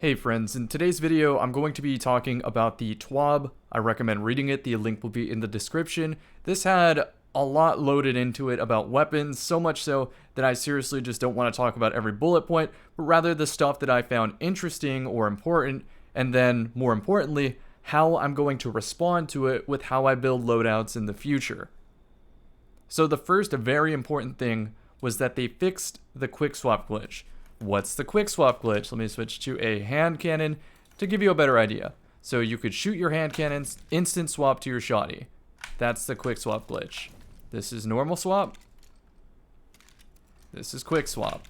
Hey friends, in today's video I'm going to be talking about the TWAB. I recommend reading it, the link will be in the description. This had a lot loaded into it about weapons, so much so that I seriously just don't want to talk about every bullet point, but rather the stuff that I found interesting or important, and then, more importantly, how I'm going to respond to it with how I build loadouts in the future. So the first very important thing was that they fixed the quick swap glitch. What's the quick swap glitch? Let me switch to a hand cannon to give you a better idea. So you could shoot your hand cannons, instant swap to your shotty. That's the quick swap glitch. This is normal swap. This is quick swap.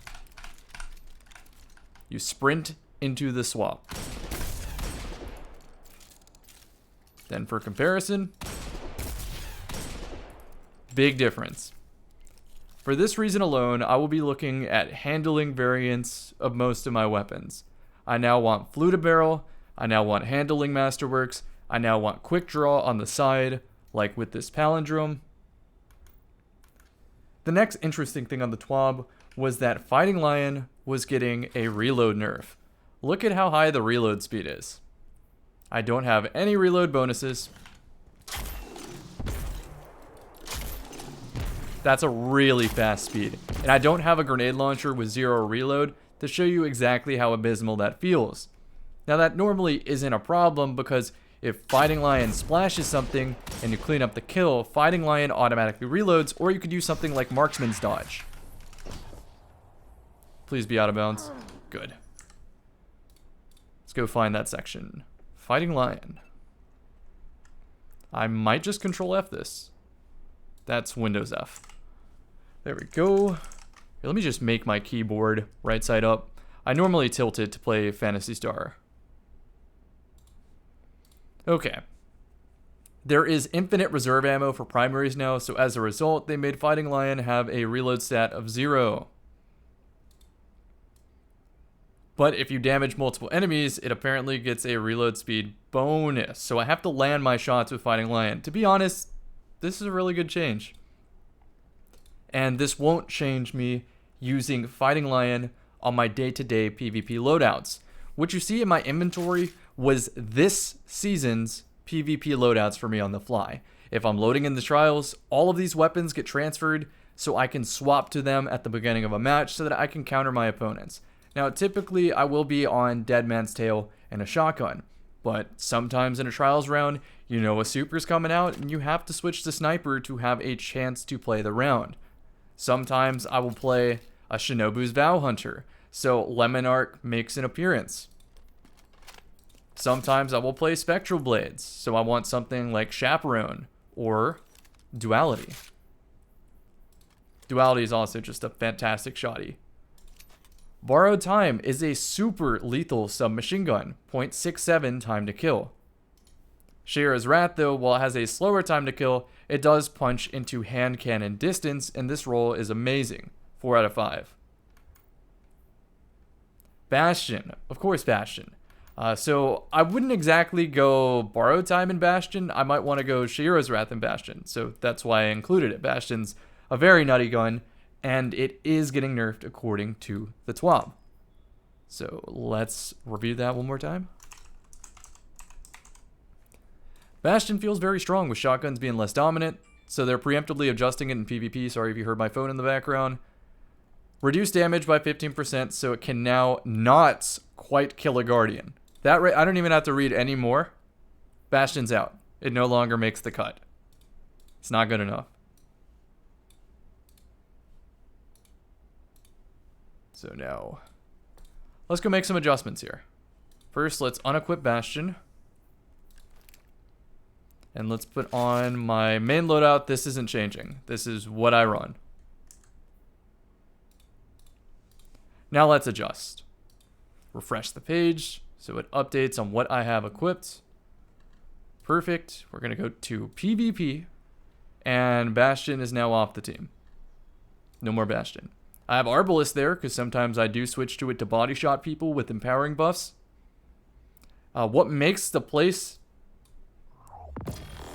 You sprint into the swap. Then for comparison, big difference. For this reason alone, I will be looking at handling variants of most of my weapons. I now want fluted barrel, I now want handling masterworks, I now want quick draw on the side, like with this palindrome. The next interesting thing on the TWAB was that Fighting Lion was getting a reload nerf. Look at how high the reload speed is. I don't have any reload bonuses. That's a really fast speed. And I don't have a grenade launcher with 0 reload to show you exactly how abysmal that feels. Now that normally isn't a problem because if Fighting Lion splashes something and you clean up the kill, Fighting Lion automatically reloads, or you could use something like Marksman's Dodge. Please be out of bounds. Good. Let's go find that section. Fighting Lion. I might just Control F this. That's Windows F. There we go. Here, let me just make my keyboard right side up. I normally tilt it to play Phantasy Star. Okay. There is infinite reserve ammo for primaries now, so as a result, they made Fighting Lion have a reload stat of 0. But if you damage multiple enemies, it apparently gets a reload speed bonus. So I have to land my shots with Fighting Lion. To be honest, this is a really good change. And this won't change me using Fighting Lion on my day-to-day PvP loadouts. What you see in my inventory was this season's PvP loadouts for me on the fly. If I'm loading in the trials, all of these weapons get transferred so I can swap to them at the beginning of a match so that I can counter my opponents. Now, typically I will be on Dead Man's Tail and a shotgun, but sometimes in a trials round, you know a super's coming out and you have to switch to sniper to have a chance to play the round. Sometimes I will play a Shinobu's Vow Hunter, so Lemon Arc makes an appearance. Sometimes I will play Spectral Blades, so I want something like Chaperone or Duality. Duality is also just a fantastic shotty. Borrowed Time is a super lethal submachine gun, 0.67 time to kill. Shira's Wrath, though, while it has a slower time to kill, it does punch into hand cannon distance, and this roll is amazing. 4 out of 5. Bastion. Of course, Bastion. So I wouldn't exactly go Borrowed Time in Bastion. I might want to go Shira's Wrath in Bastion, so that's why I included it. Bastion's a very nutty gun, and it is getting nerfed according to the TWAB. So let's review that one more time. Bastion feels very strong with shotguns being less dominant, so they're preemptively adjusting it in PvP. Sorry if you heard my phone in the background. Reduced damage by 15%, so it can now not quite kill a Guardian. I don't even have to read any more. Bastion's out. It no longer makes the cut. It's not good enough. So now, let's go make some adjustments here. First, let's unequip Bastion. And let's put on my main loadout. This isn't changing. This is what I run. Now let's adjust. Refresh the page so it updates on what I have equipped. Perfect. We're going to go to PvP. And Bastion is now off the team. No more Bastion. I have Arbalest there because sometimes I do switch to it to body shot people with empowering buffs. What makes the place...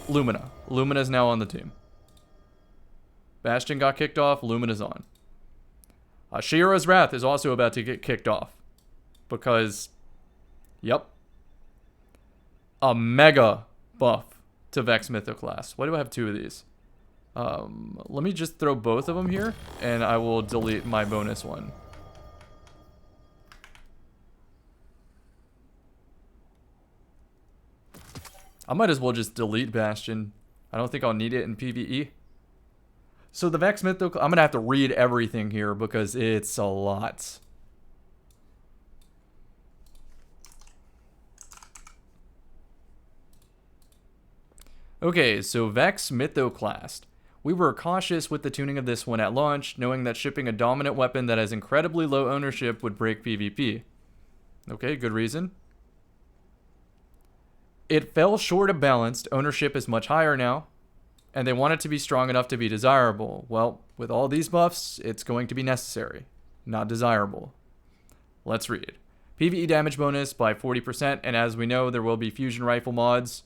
Lumina. Lumina is now on the team. Bastion got kicked off. Lumina's on. Shira's Wrath is also about to get kicked off because Yep. A mega buff to Vex Mythoclast. Why do I have 2 of these? Let me just throw both of them here, and I will delete my bonus one. I might as well just delete Bastion. I don't think I'll need it in PvE. So the Vex Mythoclast, I'm going to have to read everything here because it's a lot. Okay, so Vex Mythoclast. We were cautious with the tuning of this one at launch, knowing that shipping a dominant weapon that has incredibly low ownership would break PvP. Okay, good reason. It fell short of balanced. Ownership is much higher now, and they want it to be strong enough to be desirable. Well, with all these buffs, it's going to be necessary, not desirable. Let's read. PvE damage bonus by 40%, and as we know, there will be fusion rifle mods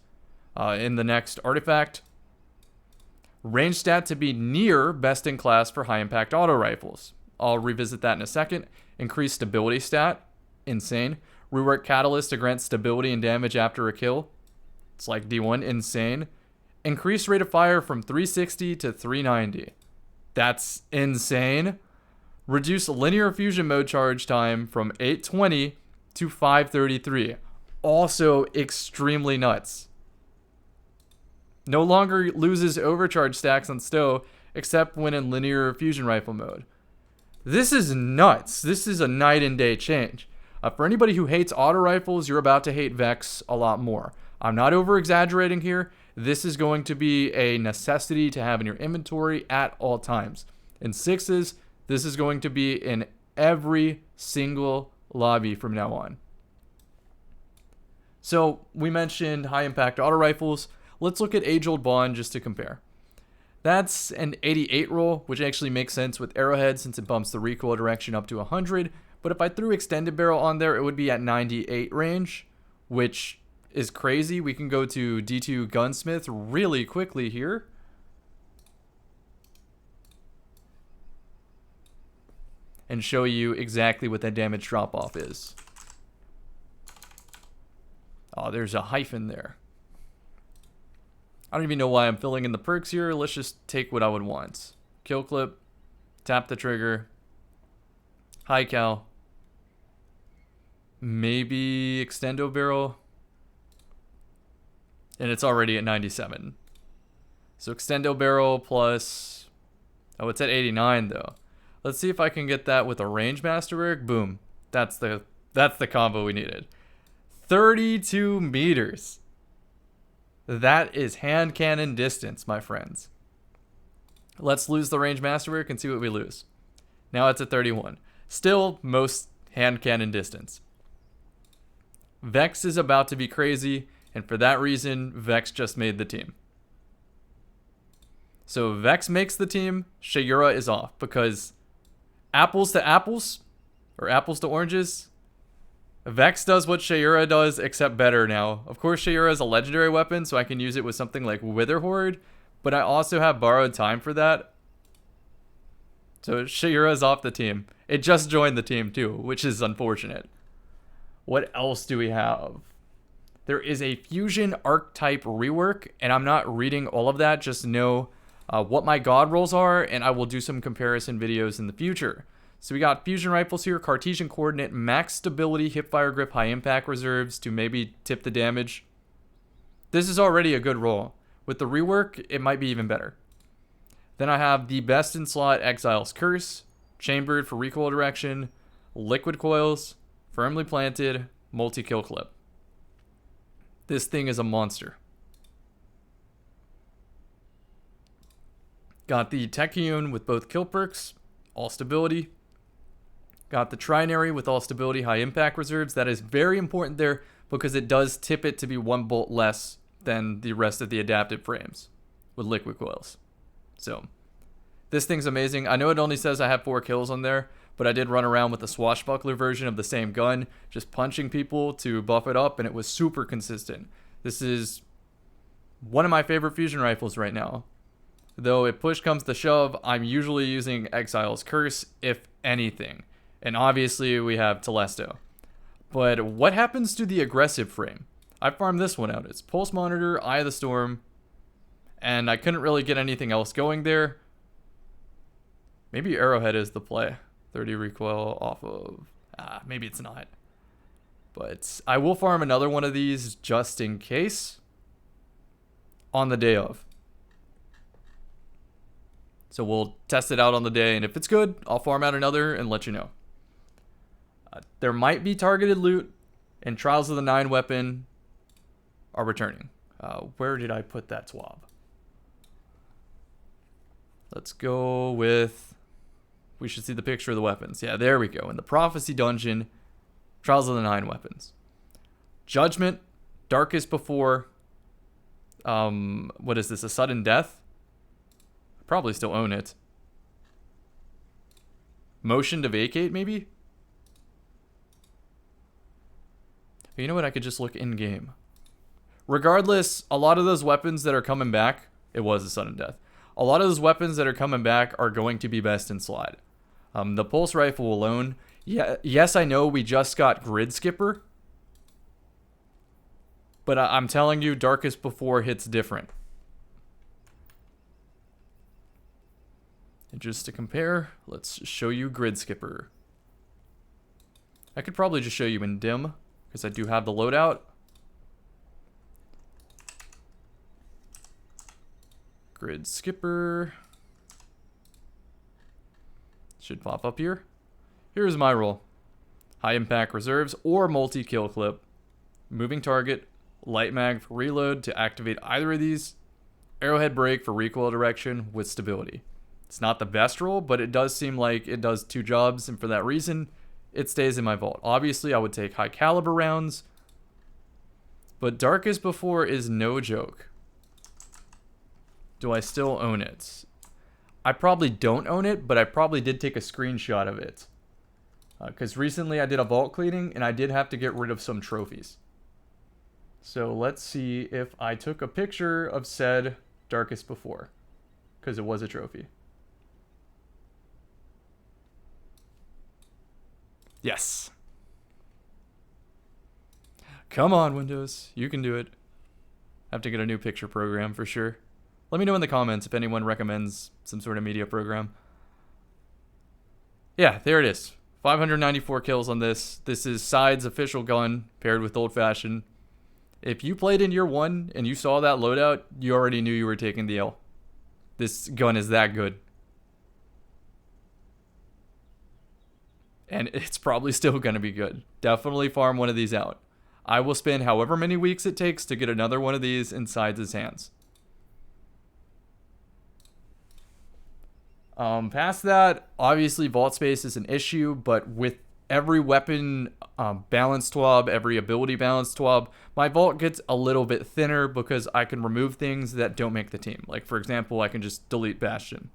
in the next artifact. Range stat to be near best in class for high impact auto rifles. I'll revisit that in a second. Increased stability stat. Insane. Rework catalyst to grant stability and damage after a kill. It's like D1. Insane. Increased rate of fire from 360 to 390. That's insane. Reduce linear fusion mode charge time from 820 to 533. Also extremely nuts. No longer loses overcharge stacks on Stow, except when in linear fusion rifle mode. This is nuts. This is a night and day change. For anybody who hates auto rifles, you're about to hate Vex a lot more. I'm not over exaggerating here. This is going to be a necessity to have in your inventory at all times. In 6s, this is going to be in every single lobby from now on. So we mentioned high impact auto rifles. Let's look at Age-Old Bond just to compare. That's an 88 roll, which actually makes sense with Arrowhead since it bumps the recoil direction up to 100. But if I threw Extended Barrel on there, it would be at 98 range, which is crazy. We can go to D2 Gunsmith really quickly here. And show you exactly what that damage drop-off is. Oh, there's a hyphen there. I don't even know why I'm filling in the perks here. Let's just take what I would want. Kill clip, tap the trigger, high cal, maybe extendo barrel, and it's already at 97. So extendo barrel plus, oh, it's at 89 though. Let's see if I can get that with a range masterwork. Boom. That's the combo we needed. 32 meters. That is hand cannon distance, my friends. Let's lose the range masterwork and see what we lose. Now it's at 31. Still most hand cannon distance. Vex is about to be crazy, and for that reason, Vex just made the team. So Vex makes the team, Shayura is off, because apples to apples, or apples to oranges, Vex does what Shayura does, except better now. Of course, Shayura is a legendary weapon, so I can use it with something like Wither Horde, but I also have borrowed time for that. So Shayura is off the team. It just joined the team too, which is unfortunate. What else do we have? There is a fusion archetype rework, and I'm not reading all of that. Just know what my god rolls are, and I will do some comparison videos in the future. So we got fusion rifles here, Cartesian coordinate, max stability, hipfire grip, high impact reserves to maybe tip the damage. This is already a good roll. With the rework, it might be even better. Then I have the best in slot Exile's Curse, chambered for recoil direction, liquid coils, firmly planted, multi-kill clip. This thing is a monster. Got the Techion with both kill perks, all stability. Got the Trinary with all stability, high impact reserves. That is very important there because it does tip it to be 1 bolt less than the rest of the adaptive frames with liquid coils. So this thing's amazing. I know it only says I have 4 kills on there, but I did run around with the swashbuckler version of the same gun, just punching people to buff it up, and it was super consistent. This is one of my favorite fusion rifles right now. Though if push comes to shove, I'm usually using Exile's Curse, if anything. And obviously we have Telesto. But what happens to the aggressive frame? I farmed this one out. It's Pulse Monitor, Eye of the Storm, and I couldn't really get anything else going there. Maybe Arrowhead is the play. 30 recoil off of... maybe it's not. But I will farm another one of these just in case on the day of. So we'll test it out on the day, and if it's good, I'll farm out another and let you know. There might be targeted loot, and Trials of the 9 weapon are returning. Where did I put that TWAB? Let's go with... We should see the picture of the weapons. Yeah, there we go. In the Prophecy Dungeon, Trials of the 9 weapons. Judgment, Darkest Before. What is this? A Sudden Death? Probably still own it. Motion to Vacate, maybe? You know what? I could just look in-game. Regardless, a lot of those weapons that are coming back... It was a Sudden Death. A lot of those weapons that are coming back are going to be best in slide. The Pulse Rifle alone... Yeah, yes, I know we just got Grid Skipper. But I'm telling you, Darkest Before hits different. And just to compare, let's show you Grid Skipper. I could probably just show you in dim, because I do have the loadout. Grid Skipper. Should pop up here. Here's my roll. High impact reserves or multi-kill clip. Moving target. Light mag for reload to activate either of these. Arrowhead break for recoil direction with stability. It's not the best roll, but it does seem like it does 2 jobs, and for that reason, it stays in my vault. Obviously, I would take high caliber rounds, but Darkest Before is no joke. Do I still own it? I probably don't own it, but I probably did take a screenshot of it. Because recently I did a vault cleaning, and I did have to get rid of some trophies. So let's see if I took a picture of said Darkest Before, because it was a trophy. Yes. Come on, Windows. You can do it. I have to get a new picture program for sure. Let me know in the comments if anyone recommends some sort of media program. Yeah, there it is. 594 kills on this. This is Side's official gun paired with Old Fashioned. If you played in year 1 and you saw that loadout, you already knew you were taking the L. This gun is that good. And it's probably still going to be good. Definitely farm one of these out. I will spend however many weeks it takes to get another one of these in Side's hands. Past that, obviously vault space is an issue, but with every weapon balance TWAB, every ability balance TWAB, my vault gets a little bit thinner because I can remove things that don't make the team. Like, for example, I can just delete Bastion.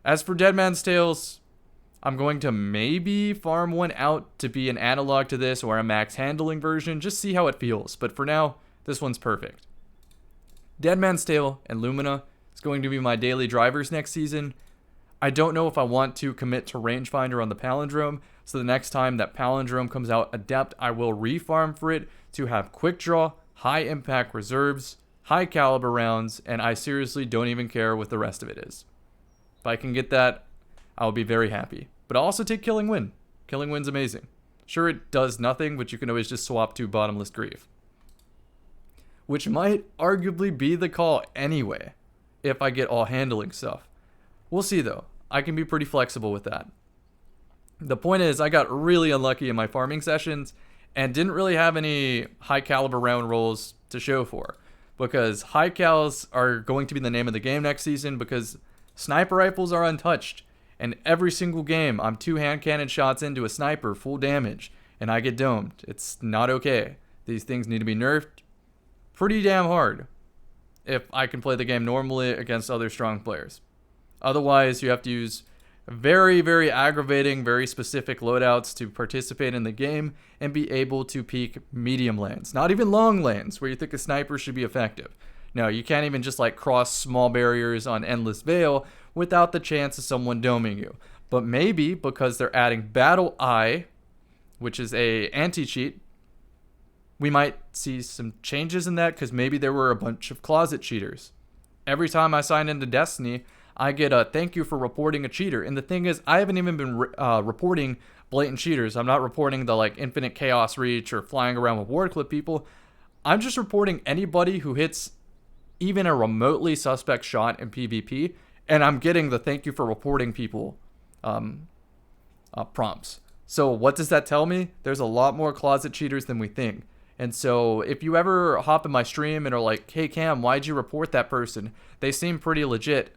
As for Dead Man's Tales, I'm going to maybe farm one out to be an analog to this or a max handling version, just see how it feels. But for now, this one's perfect. Dead Man's Tale and Lumina is going to be my daily drivers next season. I don't know if I want to commit to rangefinder on the Palindrome, so the next time that Palindrome comes out Adept, I will refarm for it to have quick draw, high impact reserves, high caliber rounds, and I seriously don't even care what the rest of it is. If I can get that, I'll be very happy. But I'll also take Killing Wind. Killing Wind's amazing. Sure, it does nothing, but you can always just swap to Bottomless Grief. Which might arguably be the call anyway, if I get all handling stuff. We'll see though. I can be pretty flexible with that. The point is, I got really unlucky in my farming sessions and didn't really have any high caliber round rolls to show for. Because high cals are going to be the name of the game next season because sniper rifles are untouched. And every single game, I'm 2 hand cannon shots into a sniper, full damage, and I get domed. It's not okay. These things need to be nerfed pretty damn hard if I can play the game normally against other strong players. Otherwise, you have to use very, very aggravating, very specific loadouts to participate in the game and be able to peek medium lanes. Not even long lanes where you think a sniper should be effective. No, you can't even just like cross small barriers on Endless Veil without the chance of someone doming you. But maybe because they're adding Battle Eye which is a anti-cheat. We might see some changes in that because maybe there were a bunch of closet cheaters. Every time I sign into Destiny, I get a thank you for reporting a cheater. And the thing is, I haven't even been reporting blatant cheaters. I'm not reporting the like infinite chaos reach or flying around with ward clip people. I'm just reporting anybody who hits even a remotely suspect shot in PvP, and I'm getting the thank you for reporting people prompts. So what does that tell me? There's a lot more closet cheaters than we think. And so if you ever hop in my stream and are like, hey Cam, why'd you report that person? They seem pretty legit.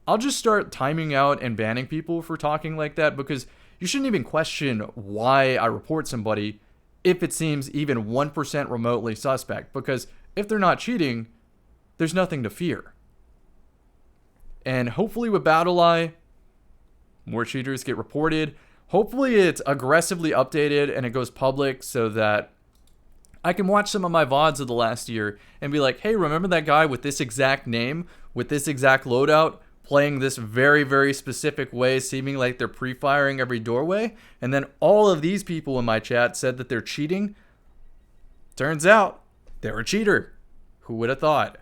I'll just start timing out and banning people for talking like that, because you shouldn't even question why I report somebody if it seems even 1% remotely suspect, because if they're not cheating, there's nothing to fear. And hopefully with BattleEye, more cheaters get reported. Hopefully it's aggressively updated and it goes public so that I can watch some of my VODs of the last year and be like, hey, remember that guy with this exact name, with this exact loadout, playing this very, very specific way, seeming like they're pre-firing every doorway? And then all of these people in my chat said that they're cheating. Turns out they're a cheater. Who would have thought?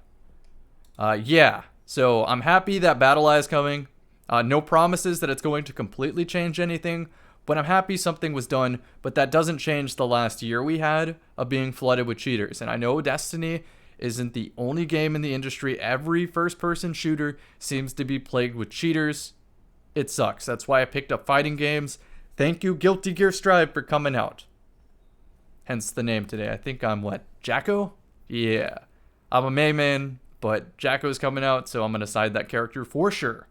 Yeah, so I'm happy that BattleEye is coming. No promises that it's going to completely change anything, but I'm happy something was done. But that doesn't change the last year we had of being flooded with cheaters. And I know Destiny isn't the only game in the industry. Every first-person shooter seems to be plagued with cheaters. It sucks. That's why I picked up fighting games. Thank you, Guilty Gear Strive, for coming out. Hence the name today. I think I'm what? Jacko? Yeah. I'm a May man, but Jacko's coming out, so I'm going to side that character for sure.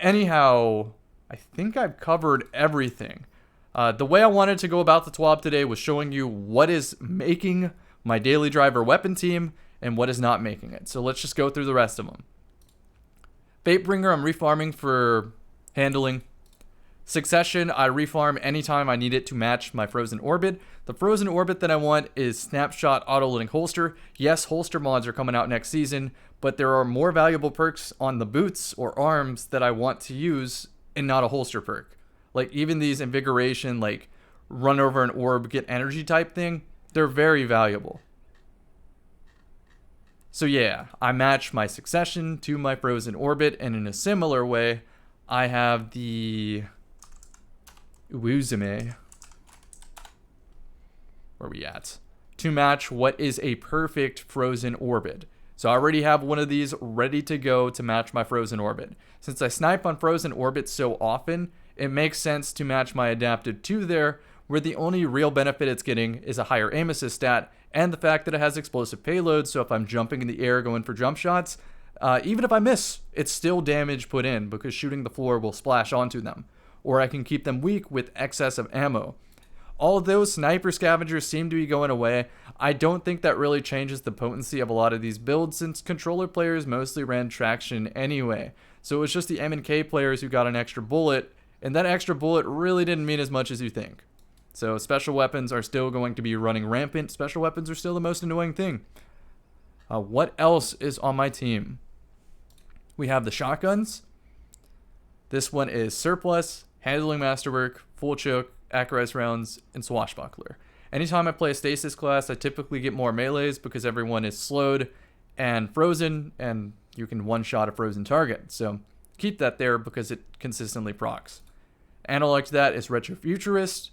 Anyhow, I think I've covered everything. The way I wanted to go about the TWAB today was showing you what is making my daily driver weapon team and what is not making it. So let's just go through the rest of them. Fatebringer, I'm refarming for handling. Succession, I refarm anytime I need it to match my Frozen Orbit. The Frozen Orbit that I want is Snapshot Auto-Loading Holster. Yes, holster mods are coming out next season, but there are more valuable perks on the boots or arms that I want to use and not a holster perk. Like even these Invigoration, like run over an orb, get energy type thing, they're very valuable. So yeah, I match my Succession to my Frozen Orbit, and in a similar way, I have the Uzume. Where are we at? To match what is a perfect Frozen Orbit. So I already have one of these ready to go to match my Frozen Orbit. Since I snipe on Frozen Orbit so often, it makes sense to match my Adaptive to there, where the only real benefit it's getting is a higher aim assist stat and the fact that it has explosive payload, so if I'm jumping in the air going for jump shots, even if I miss, it's still damage put in because shooting the floor will splash onto them. Or I can keep them weak with excess of ammo. All of those sniper scavengers seem to be going away. I don't think that really changes the potency of a lot of these builds, since controller players mostly ran traction anyway. So it was just the M&K players who got an extra bullet, and that extra bullet really didn't mean as much as you think. So special weapons are still going to be running rampant. Special weapons are still the most annoying thing. What else is on my team? We have the shotguns. This one is Surplus, Handling Masterwork, Full Choke, Accurized Rounds, and Swashbuckler. Anytime I play a Stasis class, I typically get more melees because everyone is slowed and frozen, and you can one-shot a frozen target. So keep that there because it consistently procs. Analog to that is Retrofuturist.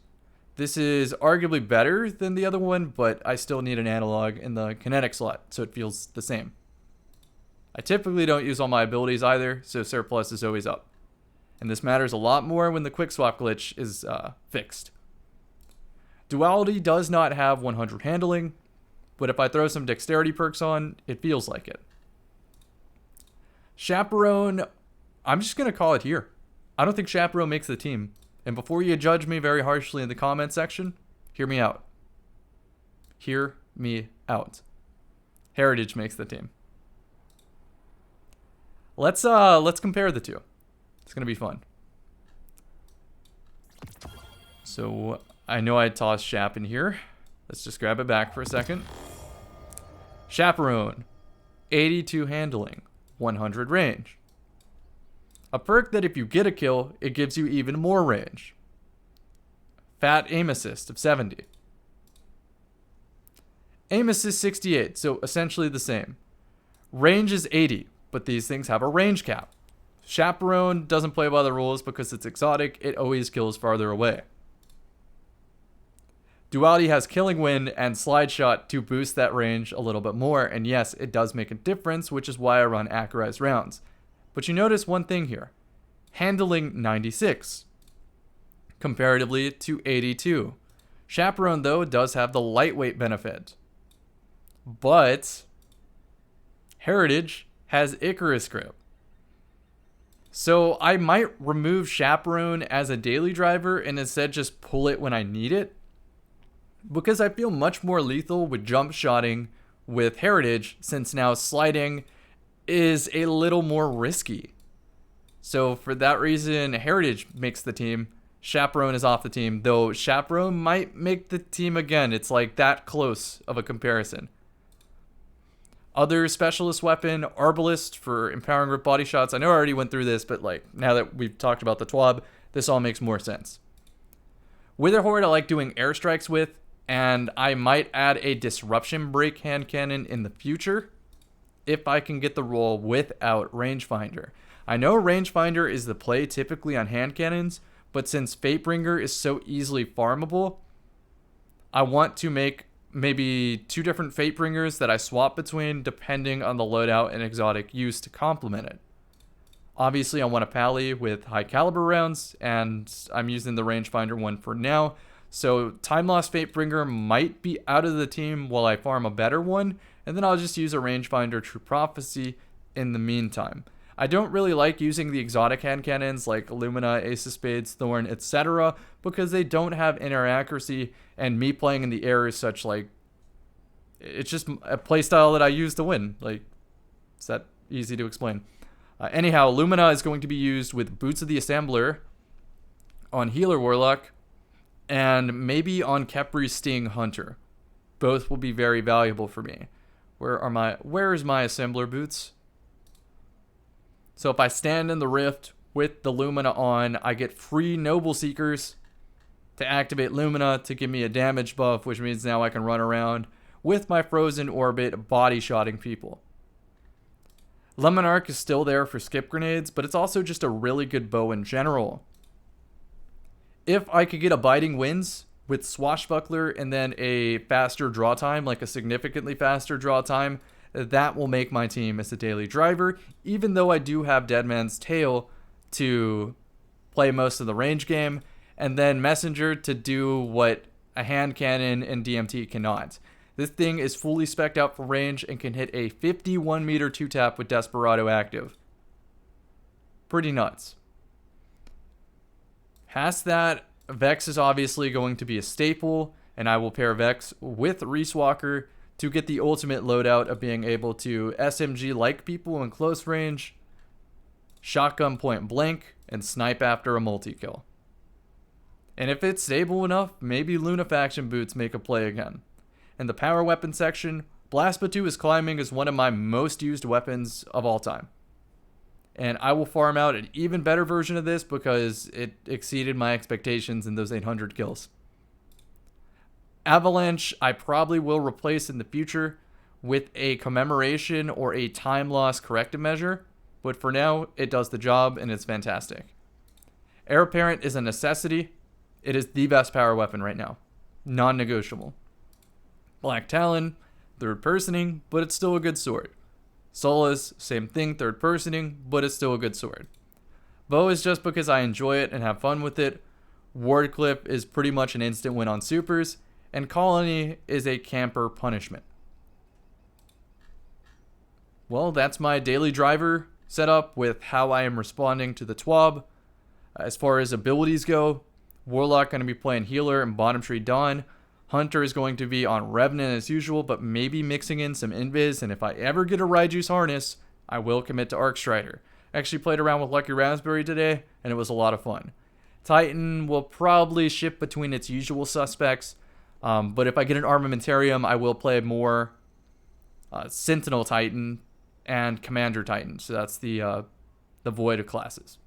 This is arguably better than the other one, but I still need an analog in the kinetic slot, so it feels the same. I typically don't use all my abilities either, so Surplus is always up. And this matters a lot more when the quick swap glitch is fixed. Duality does not have 100 handling, but if I throw some dexterity perks on, it feels like it. Chaperone, I'm just going to call it here. I don't think Chaperone makes the team. And before you judge me very harshly in the comment section, hear me out. Hear me out. Heritage makes the team. Let's compare the two. It's gonna be fun. So I know I tossed Chap in here. Let's just grab it back for a second. Chaperone, 82 handling, 100 range. A perk that if you get a kill, it gives you even more range. Fat aim assist of 70. Aim assist 68, so essentially the same. Range is 80, but these things have a range cap. Chaperone doesn't play by the rules because it's exotic, it always kills farther away. Duality has Killing Wind and Slide Shot to boost that range a little bit more, and yes, it does make a difference, which is why I run accurized rounds. But you notice one thing here. Handling 96, comparatively to 82. Chaperone, though, does have the lightweight benefit. But Heritage has Icarus Grip. So I might remove Chaperone as a daily driver and instead just pull it when I need it, because I feel much more lethal with jump shotting with Heritage, since now sliding is a little more risky. So for that reason, Heritage makes the team. Chaperone is off the team, though Chaperone might make the team again. It's like that close of a comparison. Other specialist weapon, Arbalist for empowering grip body shots. I know I already went through this, but like now that we've talked about the TWAB, this all makes more sense. Witherhoard I like doing airstrikes with, and I might add a disruption break hand cannon in the future if I can get the roll without rangefinder. I know rangefinder is the play typically on hand cannons, but since Fatebringer is so easily farmable, I want to make maybe 2 different Fatebringers that I swap between depending on the loadout and exotic use to complement it. Obviously I want a pally with high caliber rounds, and I'm using the rangefinder one for now. So Time Lost Fatebringer might be out of the team while I farm a better one, and then I'll just use a rangefinder True Prophecy in the meantime. I don't really like using the exotic hand cannons like Illumina, Ace of Spades, Thorn, etc. because they don't have inner accuracy, and me playing in the air is such like, it's just a playstyle that I use to win. Like, it's that easy to explain. Anyhow, Lumina is going to be used with Boots of the Assembler on Healer Warlock, and maybe on Kepri's Sting Hunter. Both will be very valuable for me. Where is my Assembler Boots? So if I stand in the Rift with the Lumina on, I get free Noble Seekers to activate Lumina to give me a damage buff, which means now I can run around with my Frozen Orbit body-shotting people. Lemon Arc is still there for skip grenades, but it's also just a really good bow in general. If I could get a Biting Winds with Swashbuckler and then a faster draw time, like a significantly faster draw time, that will make my team as a daily driver, even though I do have Deadman's Tail to play most of the range game, and then Messenger to do what a hand cannon and DMT cannot. This thing is fully spec'd out for range and can hit a 51 meter 2-tap with Desperado active. Pretty nuts. Past that, Vex is obviously going to be a staple, and I will pair Vex with Reese Walker to get the ultimate loadout of being able to SMG-like people in close range, shotgun point blank, and snipe after a multi-kill. And if it's stable enough, maybe Lunafaction boots make a play again. In the power weapon section, Blast Batu is climbing as one of my most used weapons of all time. And I will farm out an even better version of this because it exceeded my expectations in those 800 kills. Avalanche, I probably will replace in the future with a commemoration or a time loss corrective measure, but for now, it does the job and it's fantastic. Heir Apparent is a necessity. It is the best power weapon right now. Non-negotiable. Black Talon, third personing, but it's still a good sword. Solace, same thing, third personing, but it's still a good sword. Bow is just because I enjoy it and have fun with it. Wardcliffe is pretty much an instant win on supers, and Colony is a camper punishment. Well, that's my daily driver setup with how I am responding to the TWAB. As far as abilities go, Warlock going to be playing Healer and Bottom Tree Dawn. Hunter is going to be on Revenant as usual, but maybe mixing in some Invis, and if I ever get a Raiju's Harness, I will commit to Arcstrider. I actually played around with Lucky Raspberry today, and it was a lot of fun. Titan will probably shift between its usual suspects, but if I get an Armamentarium, I will play more Sentinel Titan and Commander Titan, so that's the Void of classes.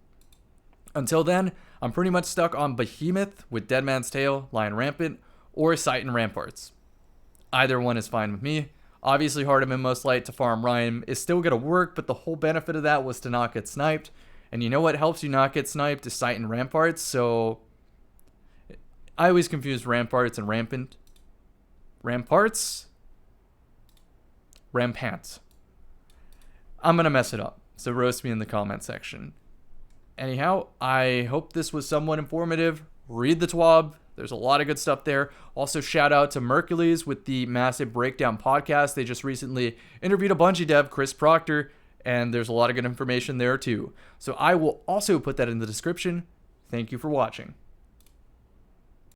Until then, I'm pretty much stuck on Behemoth with Deadman's Tail, Lion Rampant, or Sight and Ramparts. Either one is fine with me. Obviously, Heart of Inmost Light to farm Rhyme is still going to work, but the whole benefit of that was to not get sniped. And you know what helps you not get sniped is Sight and Ramparts, so I always confuse Ramparts and Rampant. Ramparts? Rampant. I'm going to mess it up, so roast me in the comment section. Anyhow, I hope this was somewhat informative. Read the TWAB. There's a lot of good stuff there. Also, shout out to Mercules with the Massive Breakdown podcast. They just recently interviewed a Bungie dev, Chris Proctor, and there's a lot of good information there too. So I will also put that in the description. Thank you for watching.